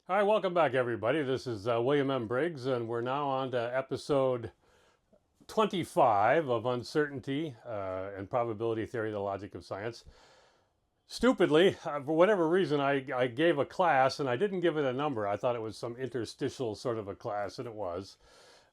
Hi, welcome back, everybody. This is William M. Briggs, and we're now on to episode 25 of Uncertainty and Probability Theory, the Logic of Science. Stupidly, for whatever reason, I gave a class and I didn't give it a number. I thought it was some interstitial sort of a class, and it was.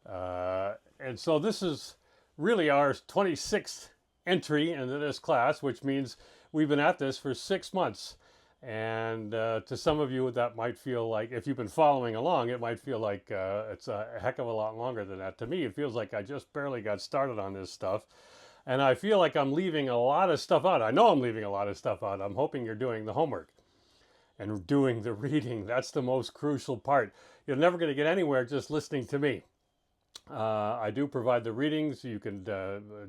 And so this is really our 26th entry into this class, which means we've been at this for 6 months. And to some of you, that might feel like, if you've been following along, it might feel like it's a heck of a lot longer than that. To me, it feels like I just barely got started on this stuff. And I feel like I'm leaving a lot of stuff out. I know I'm leaving a lot of stuff out. I'm hoping you're doing the homework and doing the reading. That's the most crucial part. You're never going to get anywhere just listening to me. I do provide the readings. You can,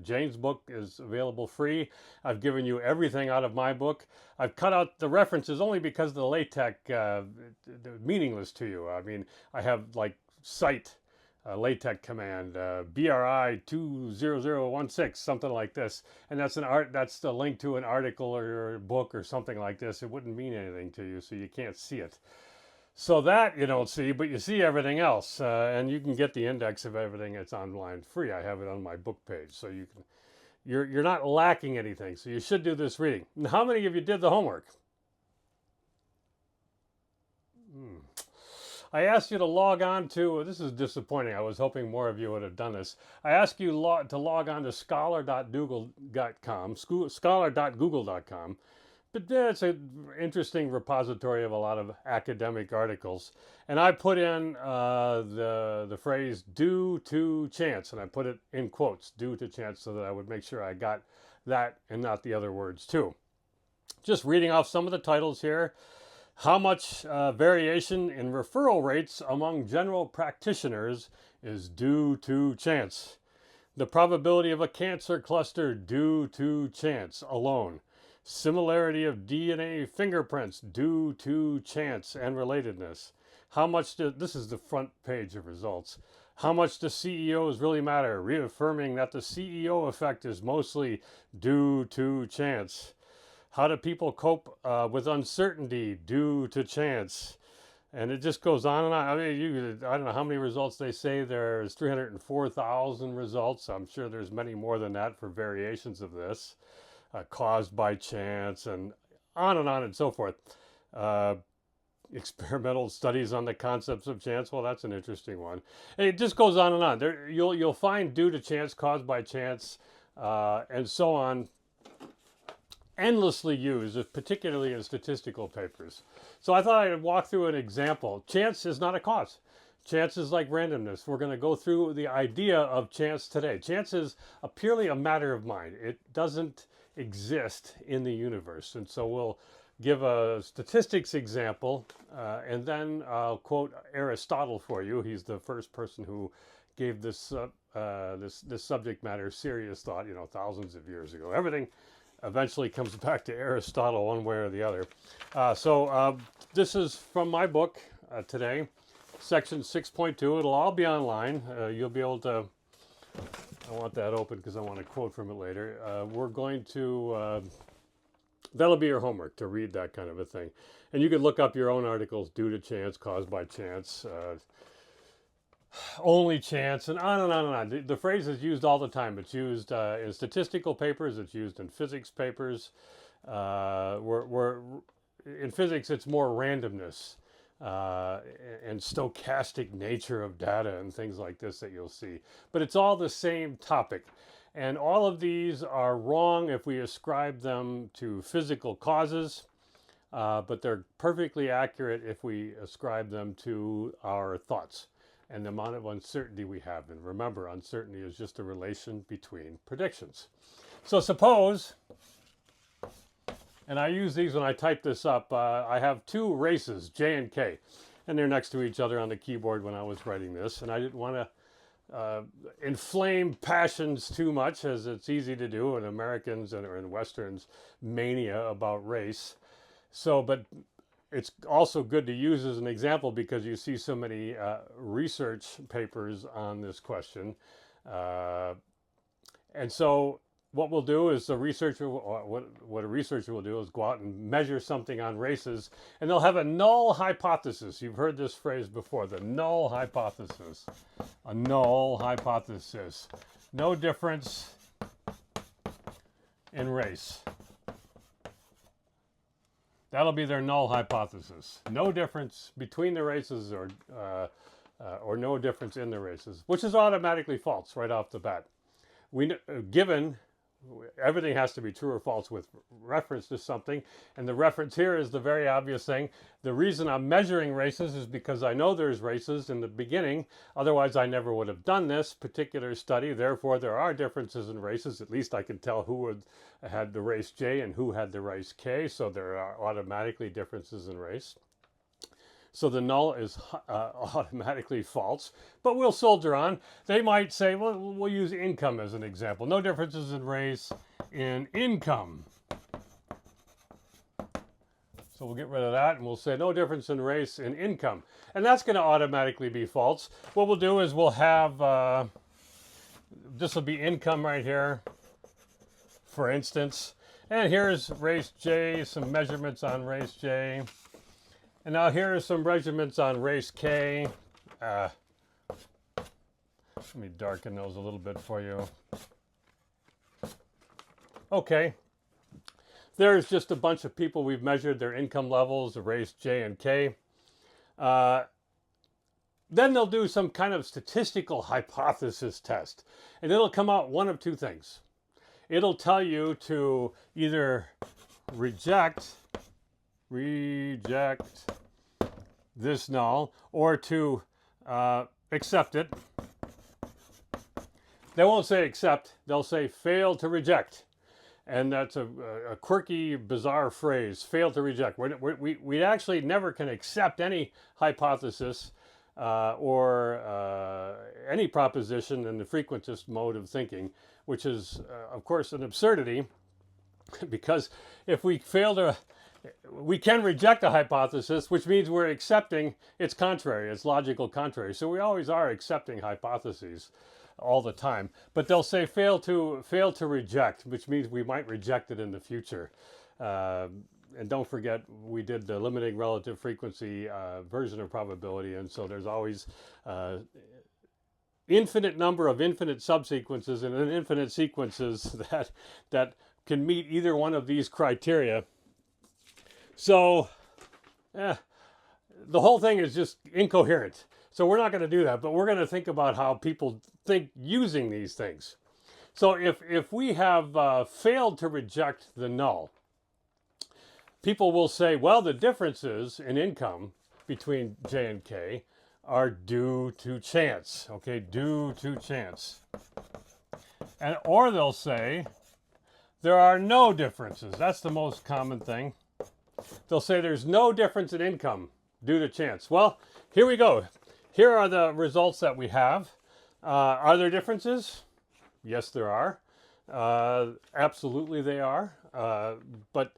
Jane's book is available free. I've given you everything out of my book. I've cut out the references only because the LaTeX meaningless to you. I mean, I have like cite LaTeX command, BRI 20016, something like this, and that's the link to an article or a book or something like this. It wouldn't mean anything to you, so you can't see it. So that you don't see, but you see everything else, and you can get the index of everything that's online free. I have it on my book page, so you're not lacking anything. So you should do this reading. And how many of you did the homework? Hmm. I asked you to log on to. This is disappointing. I was hoping more of you would have done this. I asked you to log on to scholar.google.com, scholar.google.com. But it's an interesting repository of a lot of academic articles. And I put in the phrase due to chance, and I put it in quotes, due to chance, so that I would make sure I got that and not the other words too. Just reading off some of the titles here. How much variation in referral rates among general practitioners is due to chance? The probability of a cancer cluster due to chance alone. Similarity of DNA fingerprints due to chance and relatedness. This is the front page of results. How much do CEOs really matter? Reaffirming that the CEO effect is mostly due to chance. How do people cope with uncertainty due to chance? And it just goes on and on. I mean, I don't know how many results they say. There's 304,000 results. I'm sure there's many more than that for variations of this, caused by chance, and on and so forth. Uh, Experimental studies on the concepts of chance. Well, that's an interesting one. It just goes on and on. You'll find due to chance, caused by chance, and so on, endlessly used, particularly in statistical papers. So I thought I'd walk through an example. Chance is not a cause. Chance is like randomness. We're going to go through the idea of chance today. Chance is purely a matter of mind. It doesn't exist in the universe. And so we'll give a statistics example, and then I'll quote Aristotle for you. He's the first person who gave this this subject matter serious thought, thousands of years ago. Everything eventually comes back to Aristotle one way or the other. This is from my book today, section 6.2. It'll all be online. You'll be able to, I want that open because I want to quote from it later. We're going to, that'll be your homework to read that kind of a thing. And you can look up your own articles, due to chance, caused by chance, only chance, and on and on and on. The phrase is used all the time. It's used in statistical papers. It's used in physics papers. In physics, it's more randomness and stochastic nature of data and things like this that you'll see. But it's all the same topic. And all of these are wrong if we ascribe them to physical causes, but they're perfectly accurate if we ascribe them to our thoughts and the amount of uncertainty we have. And remember, uncertainty is just a relation between predictions. So suppose, and I use these when I type this up, I have two races, J and K, and they're next to each other on the keyboard when I was writing this, and I didn't want to inflame passions too much, as it's easy to do in Americans and in Westerns mania about race. But it's also good to use as an example because you see so many research papers on this question. And so what we'll do is the researcher, what a researcher will do is go out and measure something on races, and they'll have a null hypothesis. You've heard this phrase before, the null hypothesis. A null hypothesis. No difference in race. That'll be their null hypothesis. No difference between the races or no difference in the races, which is automatically false right off the bat. Given everything has to be true or false with reference to something, and the reference here is the very obvious thing. The reason I'm measuring races is because I know there's races in the beginning, otherwise I never would have done this particular study. Therefore there are differences in races. At least I can tell who had the race J and who had the race K, so there are automatically differences in race. So the null is automatically false, but we'll soldier on. They might say, well, we'll use income as an example. No differences in race in income. So we'll get rid of that and we'll say no difference in race in income. And that's going to automatically be false. What we'll do is we'll have, this will be income right here, for instance. And here's race J, some measurements on race J. And now here are some measurements on race K. Let me darken those a little bit for you. Okay. There's just a bunch of people we've measured their income levels, the race J and K. Then they'll do some kind of statistical hypothesis test. And it'll come out one of two things. It'll tell you to either reject this null or to accept it. They won't say accept, they'll say fail to reject. And that's a quirky, bizarre phrase, fail to reject. We actually never can accept any hypothesis or any proposition in the frequentist mode of thinking, which is, of course, an absurdity, because if we fail to we can reject a hypothesis, which means we're accepting its contrary, its logical contrary. So we always are accepting hypotheses all the time. But they'll say fail to reject, which means we might reject it in the future. And don't forget, we did the limiting relative frequency version of probability, and so there's always infinite number of infinite subsequences and infinite sequences that can meet either one of these criteria. So, the whole thing is just incoherent. So we're not going to do that, but we're going to think about how people think using these things. So if we have failed to reject the null, people will say, well, the differences in income between J and K are due to chance. Okay, due to chance. Or they'll say there are no differences. That's the most common thing. They'll say there's no difference in income due to chance. Well, here we go. Here are the results that we have. Are there differences? Yes, there are. Absolutely they are. But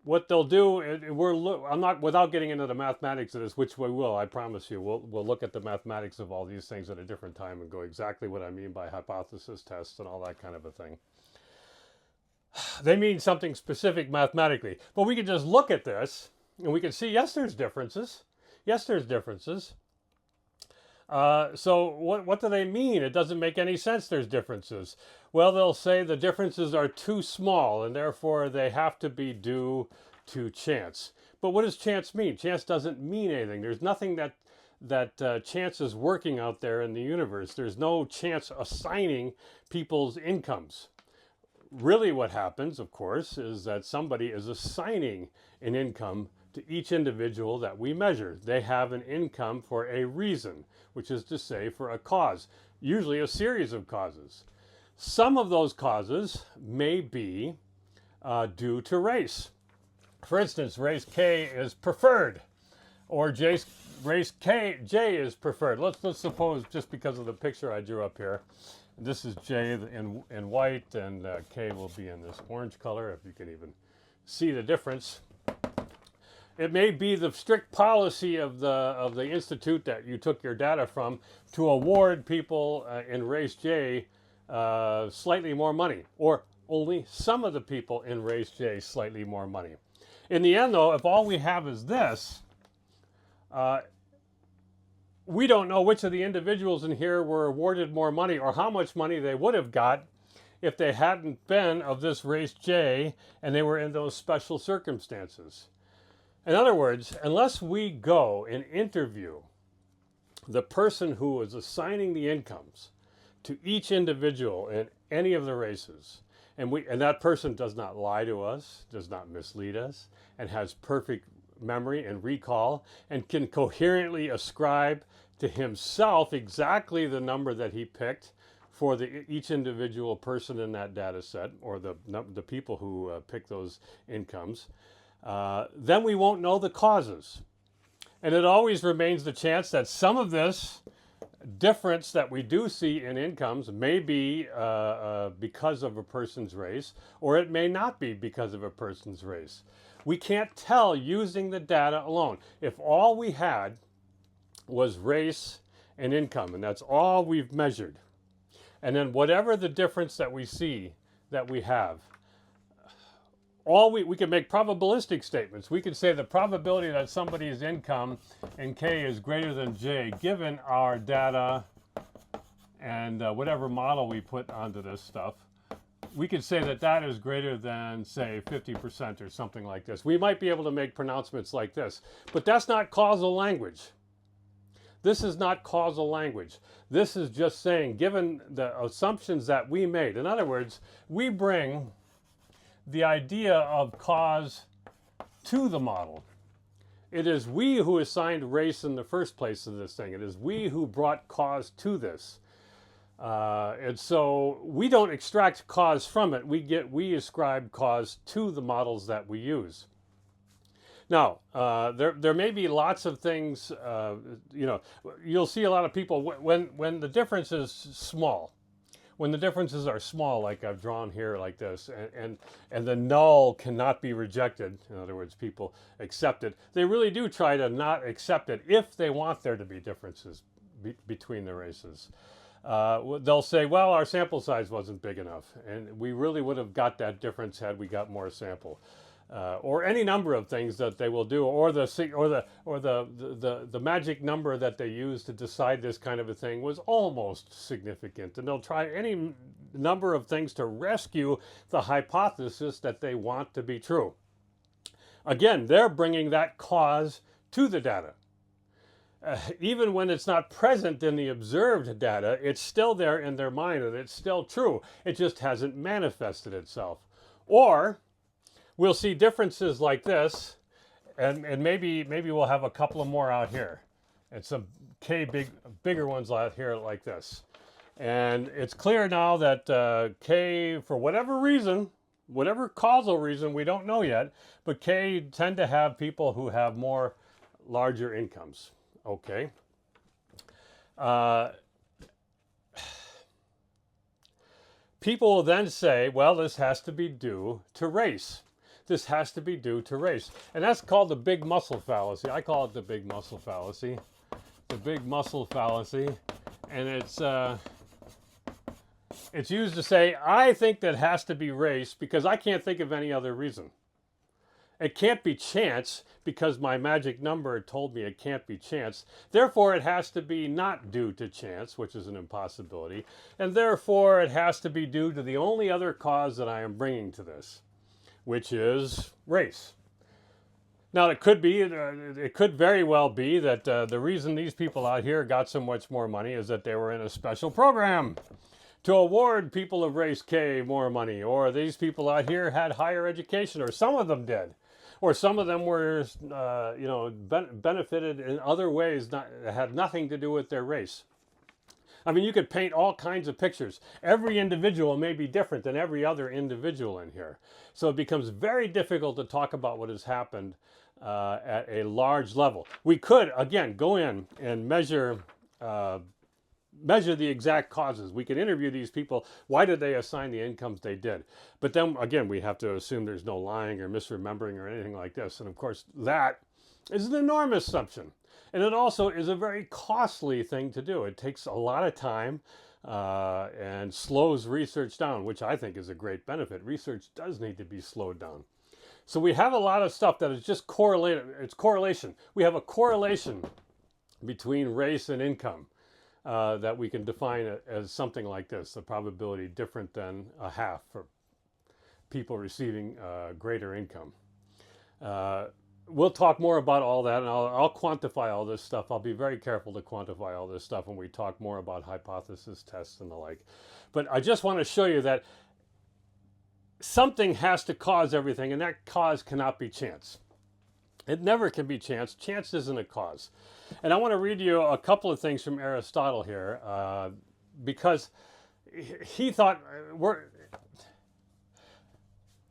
what they'll do, I'm not, without getting into the mathematics of this, which we will, I promise you, we'll look at the mathematics of all these things at a different time and go exactly what I mean by hypothesis tests and all that kind of a thing. They mean something specific mathematically. But we can just look at this and we can see, yes, there's differences. Yes, there's differences. So what do they mean? It doesn't make any sense there's differences. Well, they'll say the differences are too small and therefore they have to be due to chance. But what does chance mean? Chance doesn't mean anything. There's nothing that chance is working out there in the universe. There's no chance assigning people's incomes. Really what happens, of course, is that somebody is assigning an income to each individual that we measure. They have an income for a reason, which is to say for a cause, usually a series of causes. Some of those causes may be due to race. For instance, race K is preferred, or race J is preferred. Let's suppose, just because of the picture I drew up here, this is J in white, and K will be in this orange color, if you can even see the difference. It may be the strict policy of the institute that you took your data from to award people in race J slightly more money, or only some of the people in race J slightly more money. In the end, though, if all we have is this, we don't know which of the individuals in here were awarded more money or how much money they would have got if they hadn't been of this race J and they were in those special circumstances. In other words, unless we go and interview the person who is assigning the incomes to each individual in any of the races, and that person does not lie to us, does not mislead us, and has perfect memory and recall, and can coherently ascribe to himself exactly the number that he picked for each individual person in that data set, or the people who pick those incomes, then we won't know the causes. And it always remains the chance that some of this difference that we do see in incomes may be because of a person's race, or it may not be because of a person's race. We can't tell using the data alone. If all we had was race and income, and that's all we've measured, and then whatever the difference that we see that we have, we can make probabilistic statements. We could say the probability that somebody's income in K is greater than J, given our data and whatever model we put onto this stuff, we could say that that is greater than, say, 50% or something like this. We might be able to make pronouncements like this, but that's not causal language. This is not causal language. This is just saying, given the assumptions that we made. In other words, we bring the idea of cause to the model. It is we who assigned race in the first place in this thing. It is we who brought cause to this. And so we don't extract cause from it. We ascribe cause to the models that we use. Now, there may be lots of things, you'll see a lot of people when the difference is small. When the differences are small, like I've drawn here like this, and the null cannot be rejected, in other words, people accept it, they really do try to not accept it if they want there to be differences between the races. They'll say, well, our sample size wasn't big enough, and we really would have got that difference had we got more sample. Or any number of things that they will do, or the magic number that they use to decide this kind of a thing was almost significant, and they'll try any number of things to rescue the hypothesis that they want to be true. Again, they're bringing that cause to the data. Even when it's not present in the observed data, it's still there in their mind, and it's still true. It just hasn't manifested itself. Or we'll see differences like this, and maybe we'll have a couple of more out here, and some bigger ones out here like this. And it's clear now that K, for whatever reason, whatever causal reason, we don't know yet, but K tend to have people who have more larger incomes. Okay. People will then say, well, this has to be due to race. This has to be due to race. And that's called the big muscle fallacy. I call it the big muscle fallacy. The big muscle fallacy. And it's used to say, I think that has to be race because I can't think of any other reason. It can't be chance because my magic number told me it can't be chance. Therefore, it has to be not due to chance, which is an impossibility. And therefore, it has to be due to the only other cause that I am bringing to this, which is race. Now, it could very well be that the reason these people out here got so much more money is that they were in a special program to award people of race K more money, or these people out here had higher education, or some of them did, or some of them were, benefited in other ways that had nothing to do with their race. I mean, you could paint all kinds of pictures. Every individual may be different than every other individual in here. So it becomes very difficult to talk about what has happened at a large level. We could, again, go in and measure the exact causes. We could interview these people. Why did they assign the incomes they did? But then, again, we have to assume there's no lying or misremembering or anything like this. And of course, that is an enormous assumption. And it also is a very costly thing to do. It takes a lot of time and slows research down, which I think is a great benefit. Research does need to be slowed down. So we have a lot of stuff that is just correlated. It's correlation. We have a correlation between race and income that we can define as something like this, the probability different than a half for people receiving greater income. We'll talk more about all that, and I'll quantify all this stuff. I'll be very careful to quantify all this stuff when we talk more about hypothesis tests and the like. But I just want to show you that something has to cause everything, and that cause cannot be chance. It never can be chance. Chance isn't a cause. And I want to read you a couple of things from Aristotle here, because he thought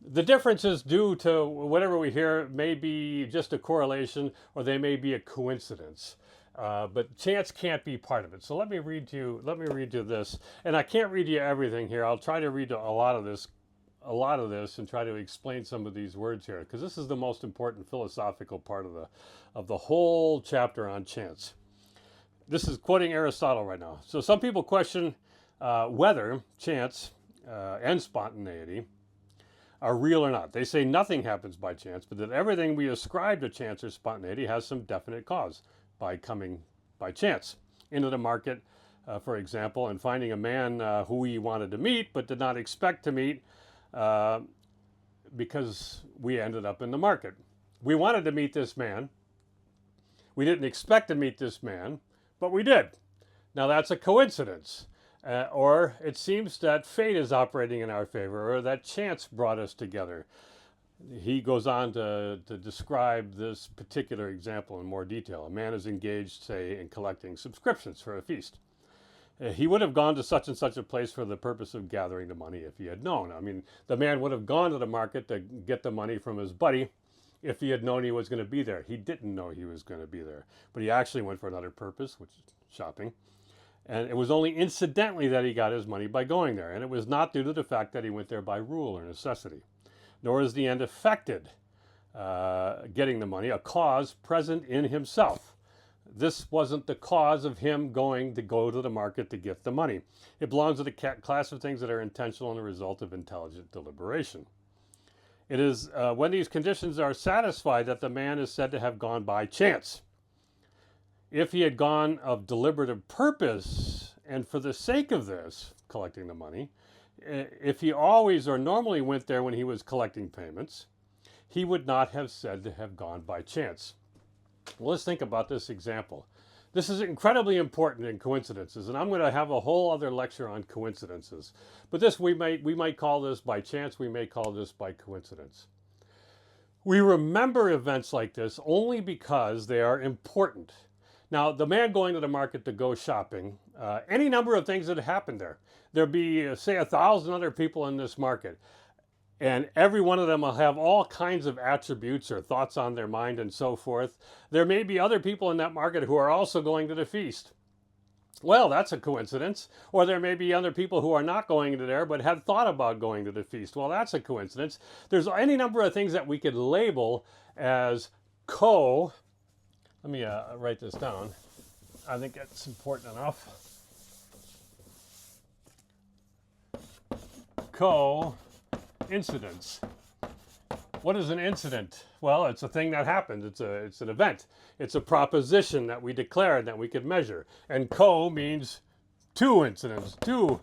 the differences due to whatever we hear may be just a correlation, or they may be a coincidence. But chance can't be part of it. So let me read you this. And I can't read you everything here. I'll try to read a lot of this and try to explain some of these words here, because this is the most important philosophical part of the whole chapter on chance. This is quoting Aristotle right now. So some people question whether chance and spontaneity are real or not. They say nothing happens by chance, but that everything we ascribe to chance or spontaneity has some definite cause by coming by chance into the market, for example, and finding a man who we wanted to meet but did not expect to meet because we ended up in the market. We wanted to meet this man. We didn't expect to meet this man, but we did. Now that's a coincidence. Or it seems that fate is operating in our favor, or that chance brought us together. He goes on to describe this particular example in more detail. A man is engaged, say, in collecting subscriptions for a feast. He would have gone to such and such a place for the purpose of gathering the money if he had known. I mean, the man would have gone to the market to get the money from his buddy if he had known he was going to be there. He didn't know he was going to be there, but he actually went for another purpose, which is shopping. And it was only incidentally that he got his money by going there. And it was not due to the fact that he went there by rule or necessity. Nor is the end affected, getting the money, a cause present in himself. This wasn't the cause of him go to the market to get the money. It belongs to the class of things that are intentional and the result of intelligent deliberation. It is when these conditions are satisfied that the man is said to have gone by chance. If he had gone of deliberative purpose and for the sake of this, collecting the money, if he always or normally went there when he was collecting payments, he would not have said to have gone by chance. Well, let's think about this example. This is incredibly important in coincidences, and I'm going to have a whole other lecture on coincidences. But this we might call this by chance, we may call this by coincidence. We remember events like this only because they are important. Now, the man going to the market to go shopping, any number of things that happened there. There'd be, say, 1,000 other people in this market, and every one of them will have all kinds of attributes or thoughts on their mind and so forth. There may be other people in that market who are also going to the feast. Well, that's a coincidence. Or there may be other people who are not going to there but have thought about going to the feast. Well, that's a coincidence. There's any number of things that we could label as let me write this down. I think it's important enough. Coincidence. What is an incident? Well, it's a thing that happened. It's an event. It's a proposition that we declare and that we could measure. And means two incidents. Two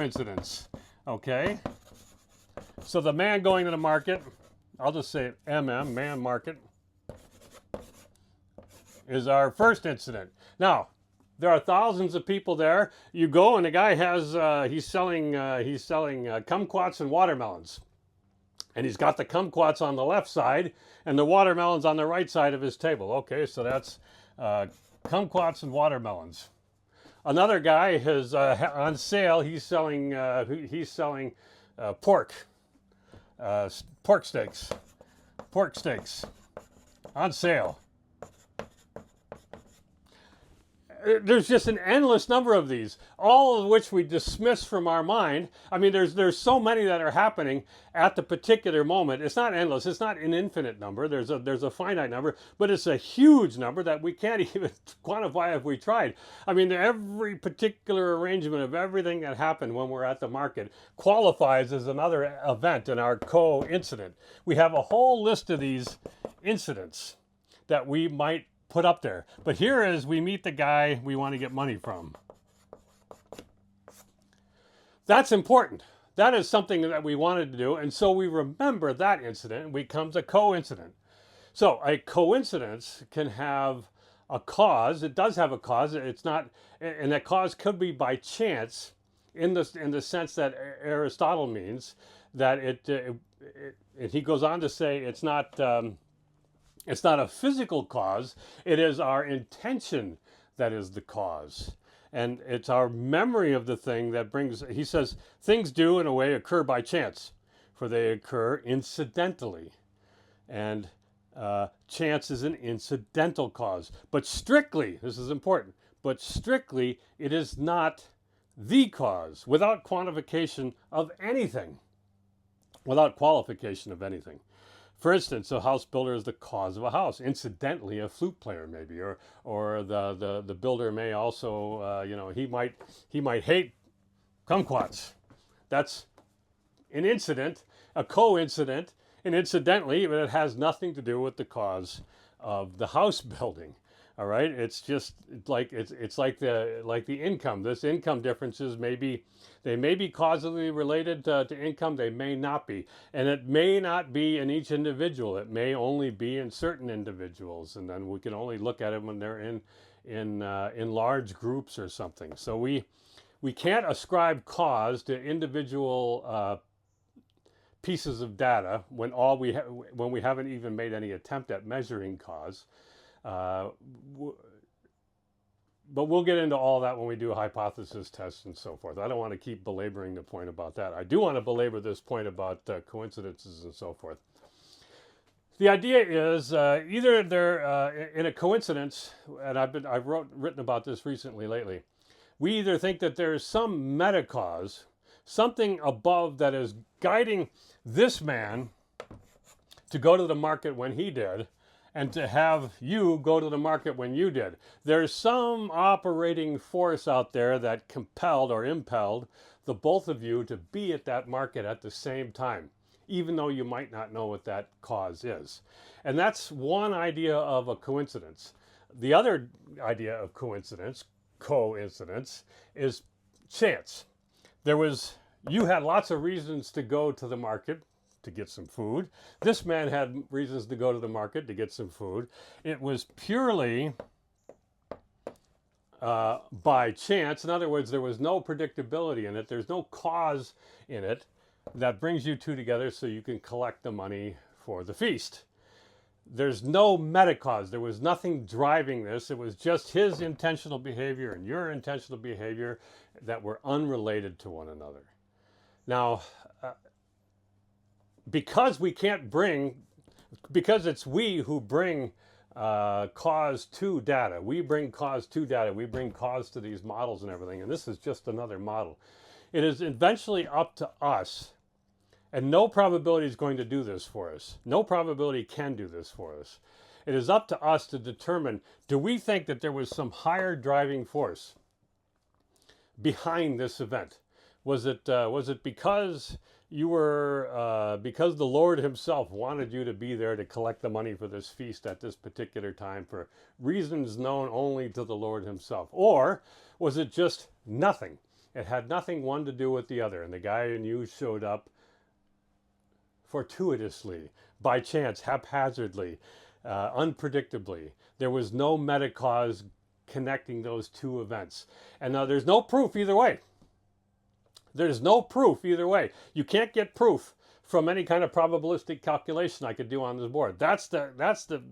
incidents. Okay? So the man going to the market, I'll just say man market, is our first incident. Now, there are thousands of people there. You go and the guy has, he's selling kumquats and watermelons. And he's got the kumquats on the left side and the watermelons on the right side of his table. Okay, so that's kumquats and watermelons. Another guy has on sale. He's selling pork steaks on sale. there's just an endless number of these, all of which we dismiss from our mind. I mean, there's so many that are happening at the particular moment. It's not endless. It's not an infinite number. There's a finite number, but it's a huge number that we can't even quantify if we tried. I mean, every particular arrangement of everything that happened when we're at the market qualifies as another event in our coincident. We have a whole list of these incidents that we might put up there. But here is, we meet the guy we want to get money from. That's important. That is something that we wanted to do. And so we remember that incident and becomes a coincident. So a coincidence can have a cause. It does have a cause. It's not, and that cause could be by chance in the sense that Aristotle means, that and he goes on to say it's not a physical cause. It is our intention that is the cause. And it's our memory of the thing that brings, he says, things do in a way occur by chance, for they occur incidentally. And chance is an incidental cause. But strictly, this is important, but strictly it is not the cause, without quantification of anything. Without qualification of anything. For instance, a house builder is the cause of a house. Incidentally, a flute player maybe, or the builder may also, he might hate kumquats. That's an incident, a coincident, and incidentally, but it has nothing to do with the cause of the house building. All right, it's just like it's like the income. This income differences may be causally related to income. They may not be, and it may not be in each individual. It may only be in certain individuals, and then we can only look at it when they're in large groups or something. So we can't ascribe cause to individual pieces of data when we haven't even made any attempt at measuring cause. But we'll get into all that when we do hypothesis tests and so forth. I don't want to keep belaboring the point about that. I do want to belabor this point about coincidences and so forth. The idea is either they're in a coincidence, and I've written about this recently lately. We either think that there is some meta cause, something above that is guiding this man to go to the market when he did, and to have you go to the market when you did. There's some operating force out there that compelled or impelled the both of you to be at that market at the same time, even though you might not know what that cause is. And that's one idea of a coincidence. The other idea of coincidence, is chance. You had lots of reasons to go to the market to get some food. This man had reasons to go to the market to get some food. It was purely by chance. In other words, there was no predictability in it. There's no cause in it that brings you two together so you can collect the money for the feast. There's no meta cause. There was nothing driving this. It was just his intentional behavior and your intentional behavior that were unrelated to one another. Now, because it's we who bring cause to data. We bring cause to data. We bring cause to these models and everything. And this is just another model. It is eventually up to us, and no probability is going to do this for us. No probability can do this for us. It is up to us to determine, do we think that there was some higher driving force behind this event? Was it because because the Lord himself wanted you to be there to collect the money for this feast at this particular time for reasons known only to the Lord himself? Or was it just nothing? It had nothing one to do with the other, and the guy and you showed up fortuitously, by chance, haphazardly, unpredictably. There was no meta cause connecting those two events. And now there's no proof either way. There's no proof either way. You can't get proof from any kind of probabilistic calculation I could do on this board. That's the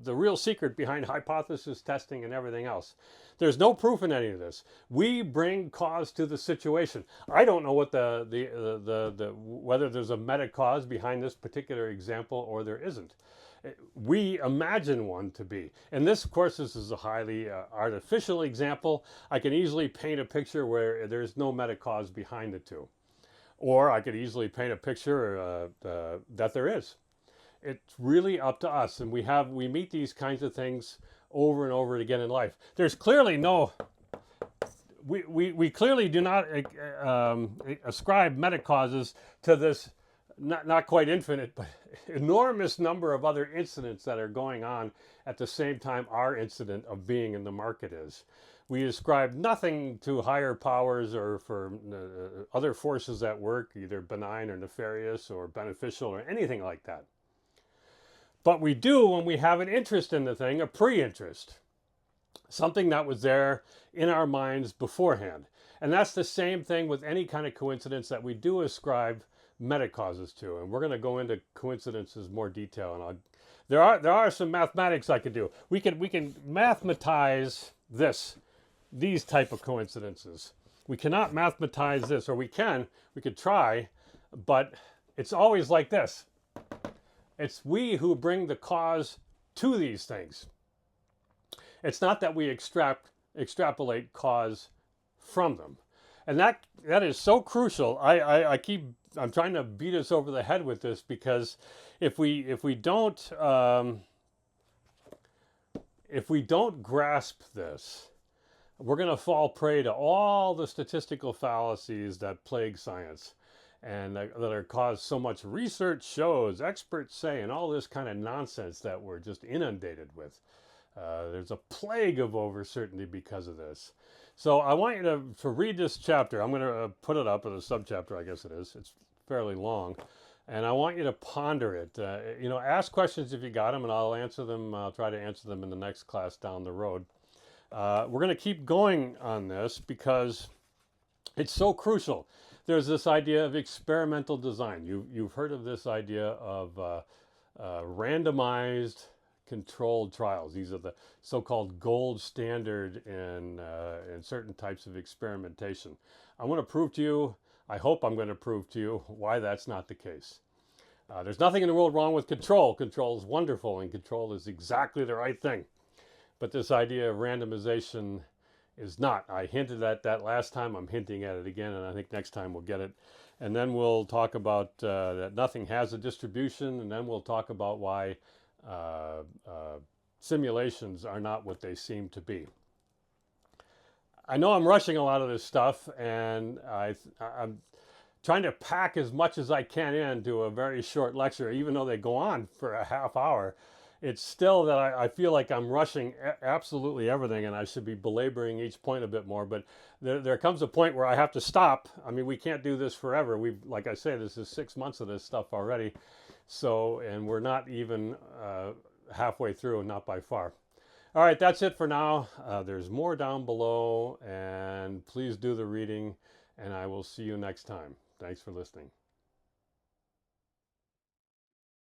real secret behind hypothesis testing and everything else. There's no proof in any of this. We bring cause to the situation. I don't know what whether there's a meta cause behind this particular example or there isn't. we imagine one to be. And this, of course, this is a highly artificial example. I can easily paint a picture where there's no meta-cause behind the two. Or I could easily paint a picture that there is. It's really up to us. And we meet these kinds of things over and over again in life. There's clearly we clearly do not ascribe meta-causes to this not quite infinite, but enormous number of other incidents that are going on at the same time our incident of being in the market is. We ascribe nothing to higher powers or for other forces at work, either benign or nefarious or beneficial or anything like that. But we do when we have an interest in the thing, a pre-interest, something that was there in our minds beforehand. And that's the same thing with any kind of coincidence that we do ascribe meta-causes to. And we're going to go into coincidences more detail. And there are some mathematics I could do. We can mathematize these type of coincidences. We cannot mathematize this, or we could try, but it's always like this. It's we who bring the cause to these things. It's not that we extrapolate cause from them. And that is so crucial. I'm trying to beat us over the head with this, because if we don't grasp this, we're going to fall prey to all the statistical fallacies that plague science and that are caused so much research shows, experts say, and all this kind of nonsense that we're just inundated with. There's a plague of overcertainty because of this. So I want you to read this chapter. I'm going to put it up as a subchapter, I guess it is. It's fairly long. And I want you to ponder it. Ask questions if you got them, and I'll answer them. I'll try to answer them in the next class down the road. We're going to keep going on this because it's so crucial. There's this idea of experimental design. You've heard of this idea of randomized controlled trials. These are the so-called gold standard in certain types of experimentation. I want to prove to you, I hope I'm going to prove to you why that's not the case. There's nothing in the world wrong with control. Control is wonderful, and control is exactly the right thing. But this idea of randomization is not. I hinted at that last time. I'm hinting at it again, and I think next time we'll get it. And then we'll talk about that nothing has a distribution, and then we'll talk about why simulations are not what they seem to be. I know I'm rushing a lot of this stuff, and I'm trying to pack as much as I can into a very short lecture, even though they go on for a half hour. It's still that I feel like I'm rushing absolutely everything, and I should be belaboring each point a bit more. But there comes a point where I have to stop. I mean, we can't do this forever. Like I say, this is 6 months of this stuff already. So, and we're not even halfway through, not by far. All right, that's it for now. There's more down below, and please do the reading, and I will see you next time. Thanks for listening.